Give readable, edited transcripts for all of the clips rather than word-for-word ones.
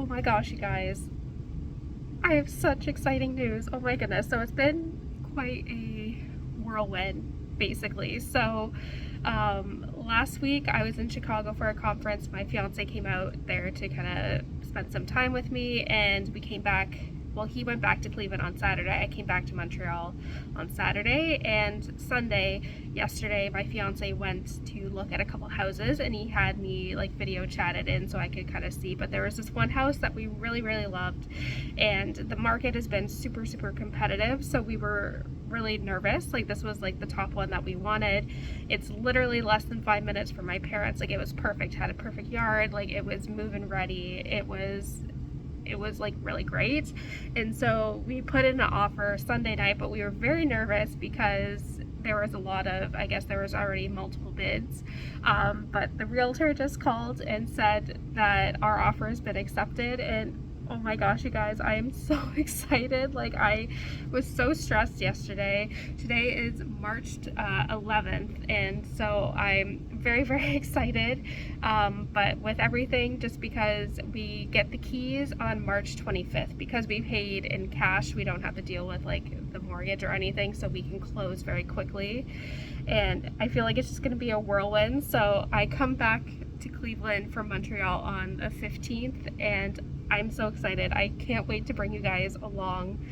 Oh my gosh, you guys. I have such exciting news. Oh my goodness. So it's been quite a whirlwind, basically. Last week I was in Chicago for a conference. My fiance came out there to kind of spend some time with me, and we came back. Well, he went back to Cleveland on Saturday. I came back to Montreal on Saturday, and Sunday, yesterday, my fiance went to look at a couple houses, and he had me like video chatted in so I could kind of see. But there was this one house that we really, really loved, and the market has been super, super competitive. So we were really nervous. Like, this was like the top one that we wanted. It's literally less than 5 minutes from my parents. Like, it was perfect, had a perfect yard, like it was move-in ready. It was like really great. And so we put in an offer Sunday night, but we were very nervous because there was a lot of, I guess there was already multiple bids. But the realtor just called and said that our offer has been accepted, and oh my gosh, you guys, I am so excited. Like, I was so stressed yesterday. Today is March 11th, and so I'm very, very excited. But with everything, just because we get the keys on March 25th, because we paid in cash, we don't have to deal with like the mortgage or anything, so we can close very quickly. And I feel like it's just gonna be a whirlwind. So I come back to Cleveland from Montreal on the 15th, and I'm so excited. I can't wait to bring you guys along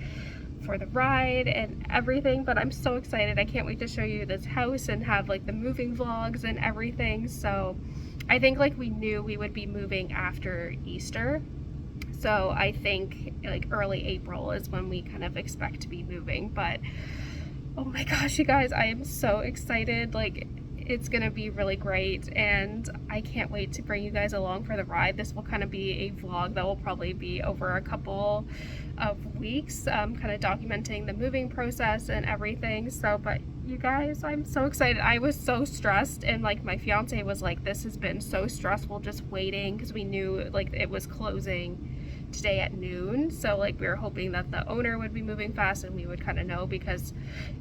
for the ride and everything, but I'm so excited. I can't wait to show you this house and have like the moving vlogs and everything. So I think like we knew we would be moving after Easter. So I think like early April is when we kind of expect to be moving. But oh my gosh, you guys, I am so excited. Like, it's gonna be really great, and I can't wait to bring you guys along for the ride. This will kind of be a vlog that will probably be over a couple of weeks, kind of documenting the moving process and everything. So, but you guys, I'm so excited. I was so stressed, and like my fiance was like, this has been so stressful just waiting, because we knew like it was closing today at noon. So like we were hoping that the owner would be moving fast and we would kind of know, because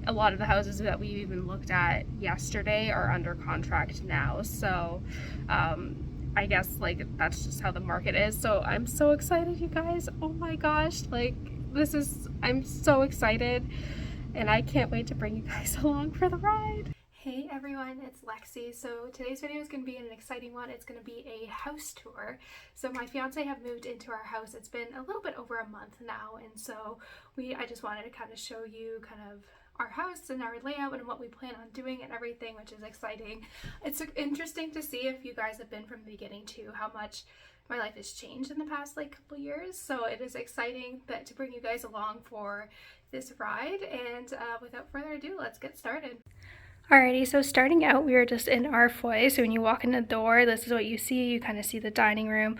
a lot of the houses that we even looked at yesterday are under contract now. So I guess like that's just how the market is. So I'm so excited, you guys. Oh my gosh, like I'm so excited, and I can't wait to bring you guys along for the ride. Hey everyone, it's Lexie. So today's video is going to be an exciting one. It's going to be a house tour. So my fiance have moved into our house. It's been a little bit over a month now, and so I just wanted to kind of show you kind of our house and our layout and what we plan on doing and everything, which is exciting. It's interesting to see, if you guys have been from the beginning too, how much my life has changed in the past like couple years. So it is exciting to bring you guys along for this ride, and without further ado, let's get started. Alrighty, so starting out, we are just in our foyer. So when you walk in the door, this is what you see. You kind of see the dining room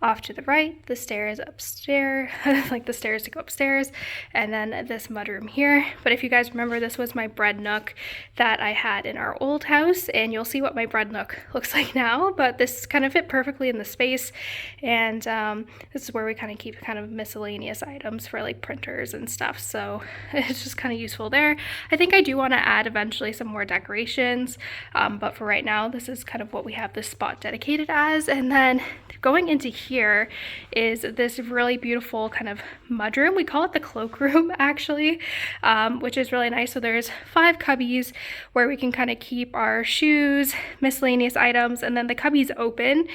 off to the right, the stairs upstairs, like the stairs to go upstairs, and then this mudroom here. But if you guys remember, this was my bread nook that I had in our old house, and you'll see what my bread nook looks like now, but this kind of fit perfectly in the space. And this is where we kind of keep kind of miscellaneous items for like printers and stuff, so it's just kind of useful there. I think I do want to add eventually some more decorations, but for right now, this is kind of what we have this spot dedicated as. And then going into here is this really beautiful kind of mudroom. We call it the cloak room, actually, which is really nice. So there's 5 cubbies where we can kind of keep our shoes, miscellaneous items, and then the cubbies open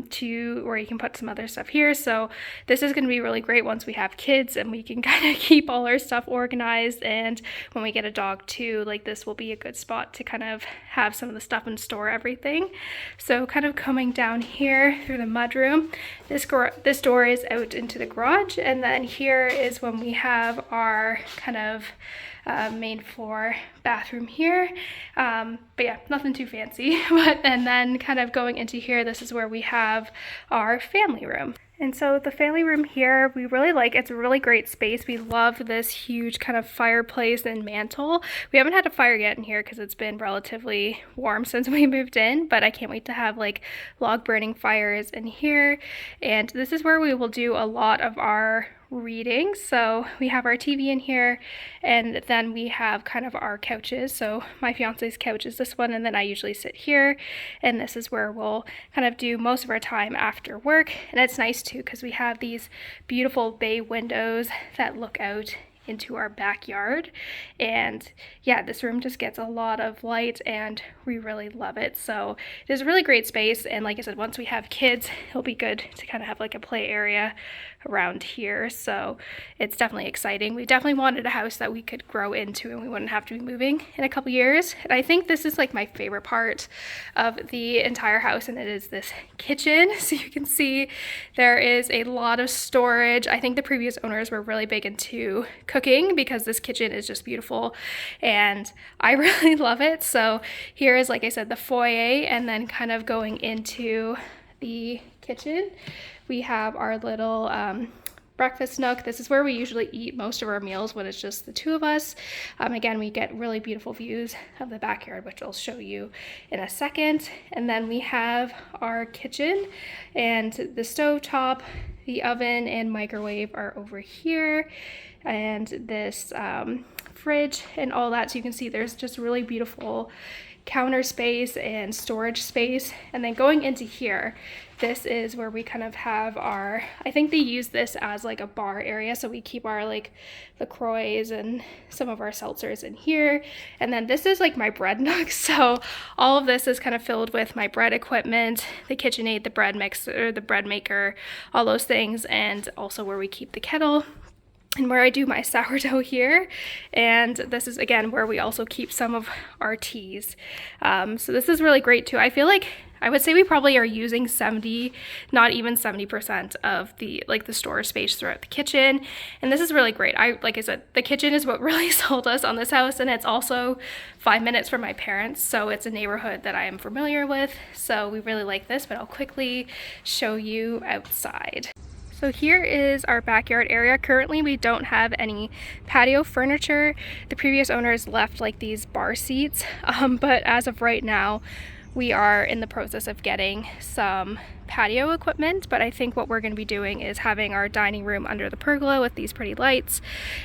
to where you can put some other stuff here. So this is going to be really great once we have kids and we can kind of keep all our stuff organized. And when we get a dog too, like this will be a good spot to kind of have some of the stuff and store everything. So kind of coming down here through the mudroom, this door is out into the garage, and then here is when we have our kind of main floor bathroom here, but yeah, nothing too fancy. And then kind of going into here, this is where we have our family room. And so the family room here, we really like. It's a really great space. We love this huge kind of fireplace and mantle. We haven't had a fire yet in here because it's been relatively warm since we moved in, but I can't wait to have like log burning fires in here. And this is where we will do a lot of our reading. So we have our TV in here, and then we have kind of our couches. So my fiance's couch is this one, and then I usually sit here, and this is where we'll kind of do most of our time after work. And it's nice too because we have these beautiful bay windows that look out into our backyard, and yeah, this room just gets a lot of light and we really love it. So it is a really great space, and like I said, once we have kids, it'll be good to kind of have like a play area around here. So it's definitely exciting. We definitely wanted a house that we could grow into and we wouldn't have to be moving in a couple years. And I think this is like my favorite part of the entire house, and it is this kitchen. So you can see there is a lot of storage. I think the previous owners were really big into cooking because this kitchen is just beautiful and I really love it. So here is, like I said, the foyer, and then kind of going into the kitchen, we have our little breakfast nook. This is where we usually eat most of our meals when it's just the two of us. Again, we get really beautiful views of the backyard, which I'll show you in a second. And then we have our kitchen, and the stovetop, the oven and microwave are over here, and this fridge and all that. So you can see there's just really beautiful counter space and storage space. And then going into here, this is where we kind of have our, I think they use this as like a bar area, so we keep our like LaCroix and some of our seltzers in here. And then this is like my bread nook, so all of this is kind of filled with my bread equipment, the KitchenAid, the bread mixer, the bread maker, all those things, and also where we keep the kettle and where I do my sourdough here. And this is again where we also keep some of our teas. So this is really great too. I feel like I would say we probably are using 70, not even 70% of the storage space throughout the kitchen. And this is really great. Like I said, the kitchen is what really sold us on this house, and it's also 5 minutes from my parents. So it's a neighborhood that I am familiar with. So we really like this, but I'll quickly show you outside. So here is our backyard area. Currently we don't have any patio furniture. The previous owners left like these bar seats, but as of right now, we are in the process of getting some patio equipment. But I think what we're going to be doing is having our dining room under the pergola with these pretty lights,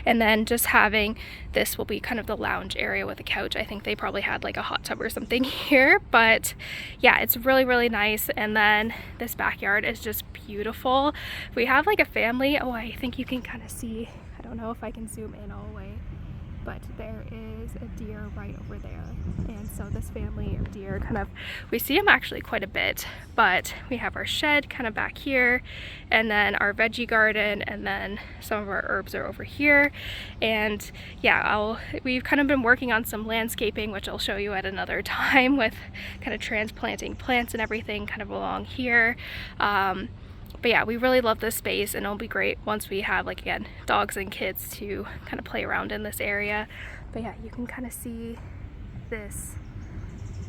and then just having this will be kind of the lounge area with a couch. I think they probably had like a hot tub or something here, but yeah, it's really, really nice. And then this backyard is just beautiful. We have like a family. Oh, I think you can kind of see, I don't know if I can zoom in all the way, but there is a deer right over there. And so this family of deer kind of, we see them actually quite a bit, but we have our shed kind of back here, and then our veggie garden, and then some of our herbs are over here. And yeah, we've kind of been working on some landscaping, which I'll show you at another time, with kind of transplanting plants and everything kind of along here. But yeah, we really love this space, and it'll be great once we have, like, again, dogs and kids to kind of play around in this area. But yeah, you can kind of see this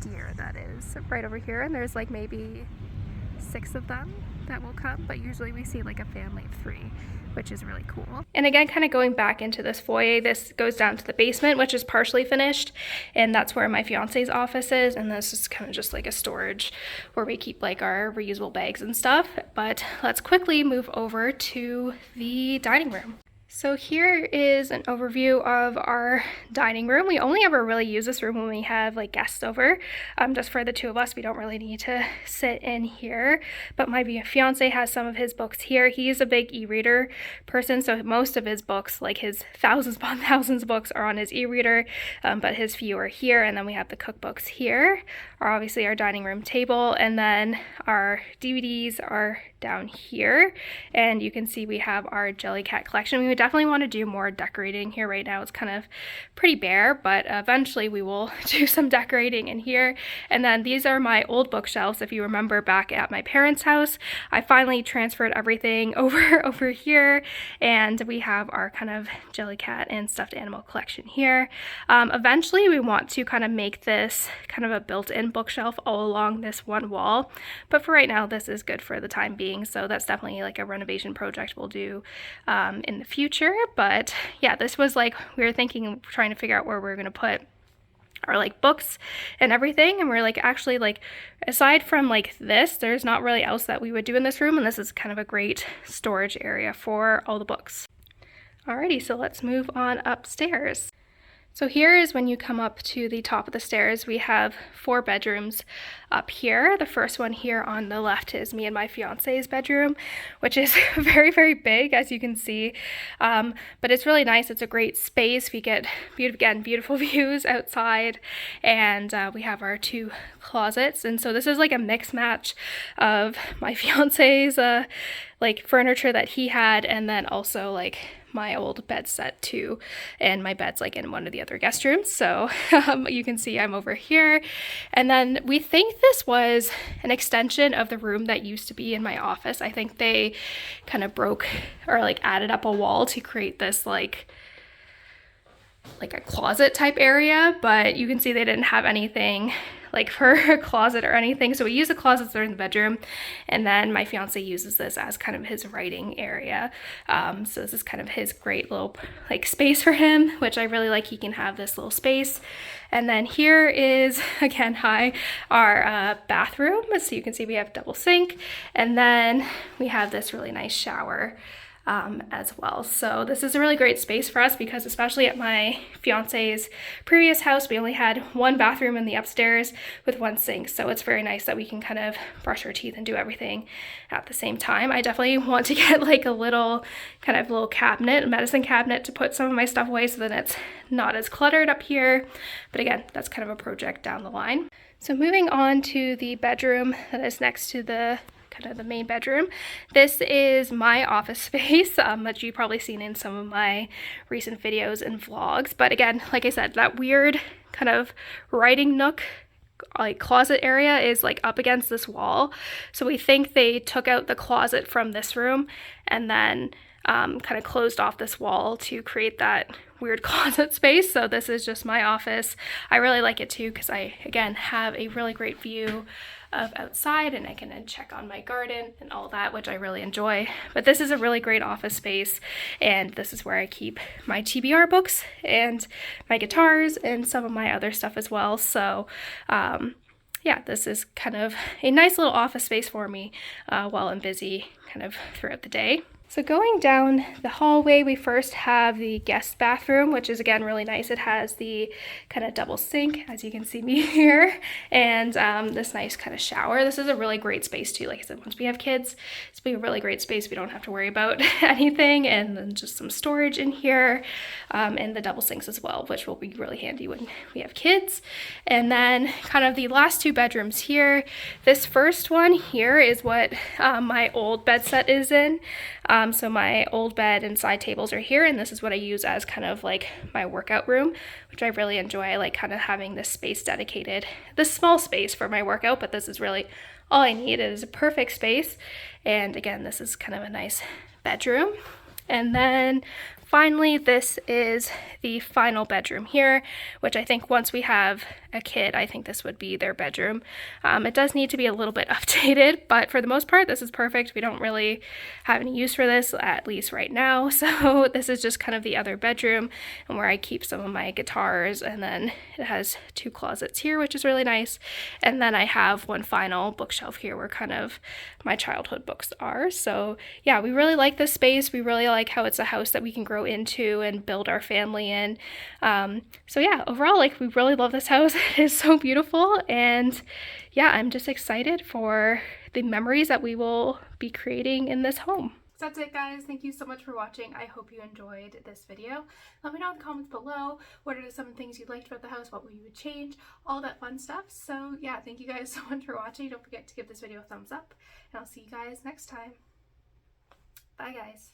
deer that is right over here, and there's like maybe 6 of them that will come, but usually we see like a family of 3, which is really cool. And again, kind of going back into this foyer, this goes down to the basement, which is partially finished, and that's where my fiance's office is. And this is kind of just like a storage where we keep like our reusable bags and stuff. But let's quickly move over to the dining room. So here is an overview of our dining room. We only ever really use this room when we have like guests over. Just for the 2 of us, we don't really need to sit in here. But my fiance has some of his books here. He's a big e-reader person, so most of his books, like his thousands upon thousands of books, are on his e-reader, but his few are here. And then we have the cookbooks here, are obviously our dining room table, and then our DVDs are down here. And you can see we have our Jellycat collection. We would definitely want to do more decorating here. Right now it's kind of pretty bare, but eventually we will do some decorating in here. And then these are my old bookshelves. If you remember back at my parents' house, I finally transferred everything over here, and we have our kind of Jellycat and stuffed animal collection here. Eventually we want to kind of make this kind of a built-in bookshelf all along this one wall, but for right now this is good for the time being. So that's definitely like a renovation project we'll do in the future. But yeah, this was like, we were thinking, trying to figure out where we're going to put our like books and everything, and we're like, actually, like, aside from like this, there's not really else that we would do in this room, and this is kind of a great storage area for all the books. Alrighty, so let's move on upstairs. So here is when you come up to the top of the stairs. We have 4 bedrooms up here. The first one here on the left is me and my fiance's bedroom, which is very, very big, as you can see. But it's really nice. It's a great space. We get, again, beautiful views outside, and we have our 2 closets. And so this is like a mix match of my fiance's like furniture that he had, and then also like my old bed set too, and my bed's like in one of the other guest rooms. So you can see I'm over here, and then we think this was an extension of the room that used to be in my office. I think they kind of broke or like added up a wall to create this like a closet type area, but you can see they didn't have anything like for a closet or anything. So we use the closets that are in the bedroom, and then my fiance uses this as kind of his writing area. So this is kind of his great little like space for him, which I really like. He can have this little space. And then here is, again, our bathroom. So you can see we have double sink, and then we have this really nice shower as well. So this is a really great space for us, because especially at my fiance's previous house, we only had 1 bathroom in the upstairs with 1 sink. So it's very nice that we can kind of brush our teeth and do everything at the same time. I definitely want to get like a little cabinet, a medicine cabinet, to put some of my stuff away so that it's not as cluttered up here. But again, that's kind of a project down the line. So moving on to the bedroom that is next to the main bedroom. This is my office space, that you've probably seen in some of my recent videos and vlogs. But again, like I said, that weird kind of writing nook, like closet area, is like up against this wall. So we think they took out the closet from this room and then kind of closed off this wall to create that weird closet space. So this is just my office. I really like it too, because I, again, have a really great view of outside, and I can then check on my garden and all that, which I really enjoy. But this is a really great office space, and this is where I keep my TBR books and my guitars and some of my other stuff as well. So yeah, this is kind of a nice little office space for me while I'm busy kind of throughout the day. So going down the hallway, we first have the guest bathroom, which is again really nice. It has the kind of double sink, as you can see me here, and this nice kind of shower. This is a really great space too. Like I said, once we have kids, it's be a really great space. We don't have to worry about anything, and then just some storage in here, and the double sinks as well, which will be really handy when we have kids. And then kind of the last 2 bedrooms here. This first one here is what my old bed set is in. So my old bed and side tables are here, and this is what I use as kind of like my workout room, which I really enjoy. I like kind of having this space dedicated, this small space for my workout, but this is really all I need. It is a perfect space. And again, this is kind of a nice bedroom. And then finally, this is the final bedroom here, which I think once we have a kid, I think this would be their bedroom. It does need to be a little bit updated, but for the most part, this is perfect. We don't really have any use for this, at least right now. So this is just kind of the other bedroom, and where I keep some of my guitars, and then it has 2 closets here, which is really nice. And then I have one final bookshelf here where kind of my childhood books are. So yeah, we really like this space. We really like how it's a house that we can grow into and build our family in. So yeah, overall, like, we really love this house. It is so beautiful, and yeah, I'm just excited for the memories that we will be creating in this home. So that's it, guys. Thank you so much for watching. I hope you enjoyed this video. Let me know in the comments below what are some things you liked about the house, what you would change, all that fun stuff. So yeah, thank you guys so much for watching. Don't forget to give this video a thumbs up, and I'll see you guys next time. Bye, guys.